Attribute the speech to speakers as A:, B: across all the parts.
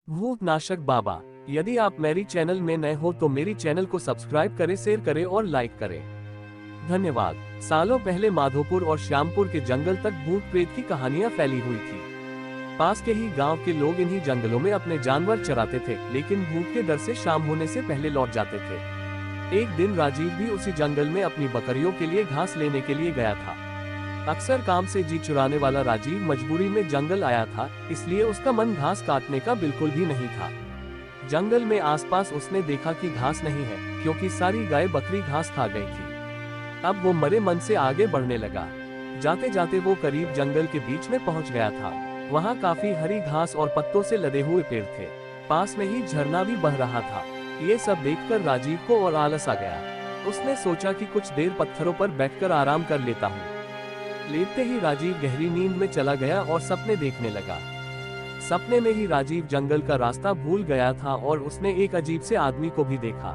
A: भूतनाशक बाबा। यदि आप मेरी चैनल में नए हो तो मेरी चैनल को सब्सक्राइब करें, शेयर करें और लाइक करें। धन्यवाद। सालों पहले माधोपुर और श्यामपुर के जंगल तक भूत प्रेत की कहानियां फैली हुई थी। पास के ही गांव के लोग इन्हीं जंगलों में अपने जानवर चराते थे, लेकिन भूत के डर से शाम होने से पहले लौट जाते थे। एक दिन राजीव भी उसी जंगल में अपनी बकरियों के लिए घास लेने के लिए गया था। अक्सर काम से जी चुराने वाला राजीव मजबूरी में जंगल आया था, इसलिए उसका मन घास काटने का बिल्कुल भी नहीं था। जंगल में आसपास उसने देखा कि घास नहीं है, क्योंकि सारी गाय बकरी घास खा गई थी। अब वो मरे मन से आगे बढ़ने लगा। जाते जाते वो करीब जंगल के बीच में पहुंच गया था। वहाँ काफी हरी घास और पत्तों से लदे हुए पेड़ थे। पास में ही झरना भी बह रहा था। ये सब देखकर राजीव को और आलस आ गया। उसने सोचा कि कुछ देर पत्थरों पर बैठकर आराम कर लेता हूँ। लेटते ही राजीव गहरी नींद में चला गया और सपने देखने लगा। सपने में ही राजीव जंगल का रास्ता भूल गया था और उसने एक अजीब से आदमी को भी देखा।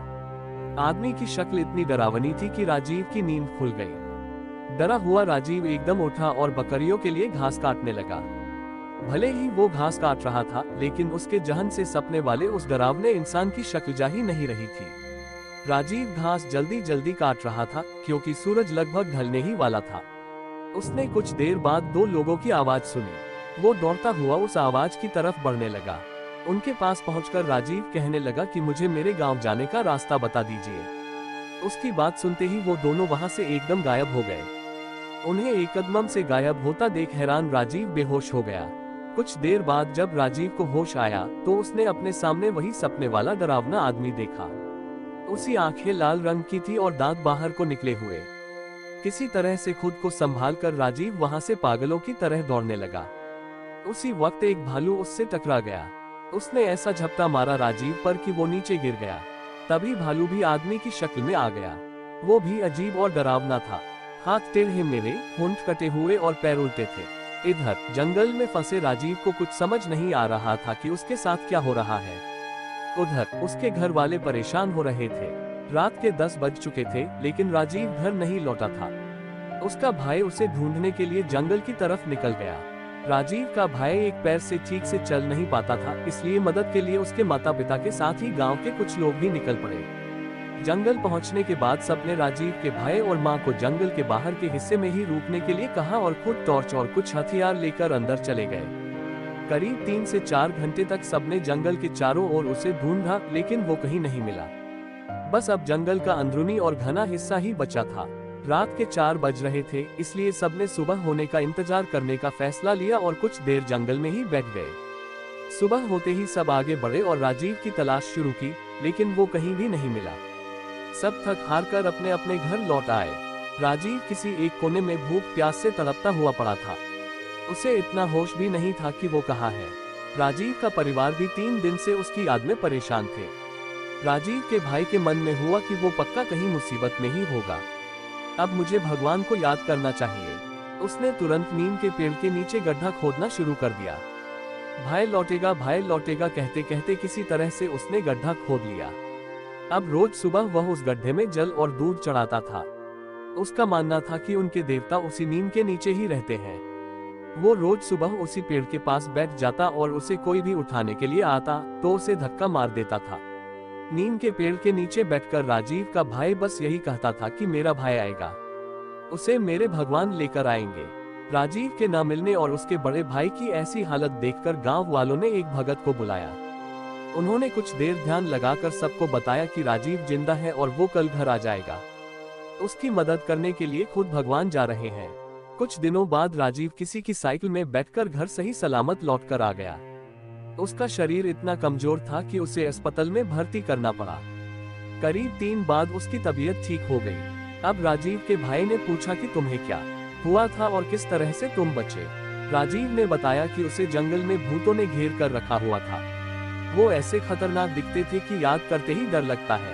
A: आदमी की शक्ल इतनी डरावनी थी कि राजीव की नींद खुल गई। डरा हुआ राजीव एकदम उठा और बकरियों के लिए घास काटने लगा। भले ही वो घास काट रहा था, लेकिन उसके जहन से सपने वाले उस डरावने इंसान की शक्ल जा ही नहीं रही थी। राजीव घास जल्दी जल्दी काट रहा था, क्योंकि सूरज लगभग ढलने ही वाला था। उसने कुछ देर बाद दो लोगों की आवाज सुनी। वो दौड़ता हुआ उस आवाज की तरफ बढ़ने लगा। उनके पास पहुंचकर राजीव कहने लगा कि मुझे मेरे गांव जाने का रास्ता बता दीजिए। उसकी बात सुनते ही वो दोनों वहां से एकदम गायब हो गए। उन्हें एकदम से गायब होता देख हैरान राजीव बेहोश हो गया। कुछ देर बाद जब राजीव को होश आया तो उसने अपने सामने वही सपने वाला डरावना आदमी देखा। उसकी आंखें लाल रंग की थी और दांत बाहर को निकले हुए। किसी तरह से खुद को संभाल कर राजीव वहां से पागलों की तरह दौड़ने लगा। उसी वक्त एक भालू उससे टकरा गया। उसने ऐसा झपटा मारा राजीव पर कि वो नीचे गिर गया। तभी भालू भी आदमी की शक्ल में आ गया। वो भी अजीब और डरावना था। हाथ टेढ़े मेढ़े, होंठ कटे हुए और पैर उल्टे थे। इधर जंगल में फंसे राजीव को कुछ समझ नहीं आ रहा था कि उसके साथ क्या हो रहा है। उधर उसके घर वाले परेशान हो रहे थे। रात के 10 बज चुके थे, लेकिन राजीव घर नहीं लौटा था। उसका भाई उसे ढूंढने के लिए जंगल की तरफ निकल गया। राजीव का भाई एक पैर से ठीक से चल नहीं पाता था, इसलिए मदद के लिए उसके माता पिता के साथ ही गांव के कुछ लोग भी निकल पड़े। जंगल पहुंचने के बाद सबने राजीव के भाई और मां को जंगल के बाहर के हिस्से में ही रुकने के लिए कहा और खुद टॉर्च और कुछ हथियार लेकर अंदर चले गए। करीब 3 से 4 घंटे तक सबने जंगल के चारों ओर उसे ढूंढा, लेकिन वो कहीं नहीं मिला। बस अब जंगल का अंदरूनी और घना हिस्सा ही बचा था। रात के 4 बज रहे थे, इसलिए सबने सुबह होने का इंतजार करने का फैसला लिया और कुछ देर जंगल में ही बैठ गए। सुबह होते ही सब आगे बढ़े और राजीव की तलाश शुरू की, लेकिन वो कहीं भी नहीं मिला। सब थक हार कर अपने अपने घर लौट आए। राजीव किसी एक कोने में भूख प्यास से तड़पता हुआ पड़ा था। उसे इतना होश भी नहीं था कि वो कहाँ है। राजीव का परिवार भी 3 दिन से उसकी याद में परेशान थे। राजीव के भाई के मन में हुआ कि वो पक्का कहीं मुसीबत में ही होगा। अब मुझे भगवान को याद करना चाहिए। उसने तुरंत नीम के पेड़ के नीचे गड्ढा खोदना शुरू कर दिया। भाई लौटेगा कहते कहते किसी तरह से उसने गड्ढा खोद लिया। अब रोज सुबह वह उस गड्ढे में जल और दूध चढ़ाता था। उसका मानना था कि उनके देवता उसी नीम के नीचे ही रहते हैं। वो रोज सुबह उसी पेड़ के पास बैठ जाता और उसे कोई भी उठाने के लिए आता तो उसे धक्का मार देता था। नीम के पेड़ के नीचे बैठकर राजीव का भाई बस यही कहता था कि मेरा भाई आएगा, उसे मेरे भगवान लेकर आएंगे। राजीव के न मिलने और उसके बड़े भाई की ऐसी हालत देखकर गांव वालों ने एक भगत को बुलाया। उन्होंने कुछ देर ध्यान लगाकर सबको बताया कि राजीव जिंदा है और वो कल घर आ जाएगा। उसकी मदद करने के लिए खुद भगवान जा रहे हैं। कुछ दिनों बाद राजीव किसी की साइकिल में बैठकर घर सही सलामत लौटकर आ गया। उसका शरीर इतना कमजोर था कि उसे अस्पताल में भर्ती करना पड़ा। करीब 3 बाद उसकी तबीयत ठीक हो गई। अब राजीव के भाई ने पूछा कि तुम्हें क्या हुआ था और किस तरह से तुम बचे। राजीव ने बताया कि उसे जंगल में भूतों ने घेर कर रखा हुआ था। वो ऐसे खतरनाक दिखते थे कि याद करते ही डर लगता है।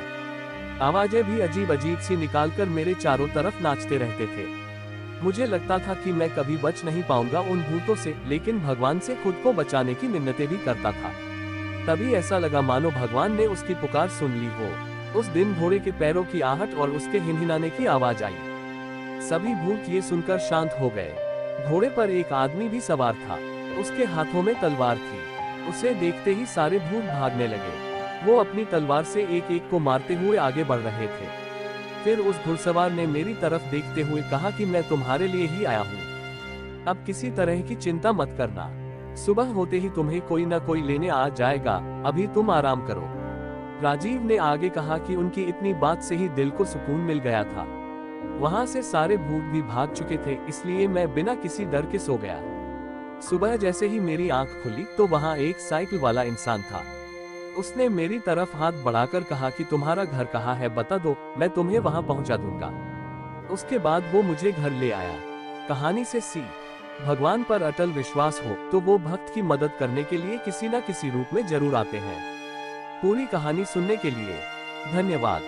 A: आवाजें भी अजीब अजीब सी निकालकर मेरे चारों तरफ नाचते रहते थे। मुझे लगता था कि मैं कभी बच नहीं पाऊंगा उन भूतों से, लेकिन भगवान से खुद को बचाने की मिन्नतें भी करता था। तभी ऐसा लगा मानो भगवान ने उसकी पुकार सुन ली हो। उस दिन घोड़े के पैरों की आहट और उसके हिनहिनाने की आवाज आई। सभी भूत ये सुनकर शांत हो गए। घोड़े पर एक आदमी भी सवार था। उसके हाथों में तलवार थी। उसे देखते ही सारे भूत भागने लगे। वो अपनी तलवार से एक एक को मारते हुए आगे बढ़ रहे थे। फिर उस घुड़सवार ने मेरी तरफ देखते हुए कहा कि मैं तुम्हारे लिए ही आया हूँ। अब किसी तरह की चिंता मत करना। सुबह होते ही तुम्हें कोई न कोई लेने आ जाएगा, अभी तुम आराम करो। राजीव ने आगे कहा कि उनकी इतनी बात से ही दिल को सुकून मिल गया था। वहां से सारे भूत भी भाग चुके थे, इसलिए मैं बिना किसी डर के सो गया। सुबह जैसे ही मेरी आंख खुली तो वहां एक साइकिल वाला इंसान था। उसने मेरी तरफ हाथ बढ़ाकर कहा कि तुम्हारा घर कहाँ है, बता दो, मैं तुम्हें वहां पहुंचा दूंगा। उसके बाद वो मुझे घर ले आया। कहानी से सीख, भगवान पर अटल विश्वास हो तो वो भक्त की मदद करने के लिए किसी न किसी रूप में जरूर आते हैं। पूरी कहानी सुनने के लिए धन्यवाद।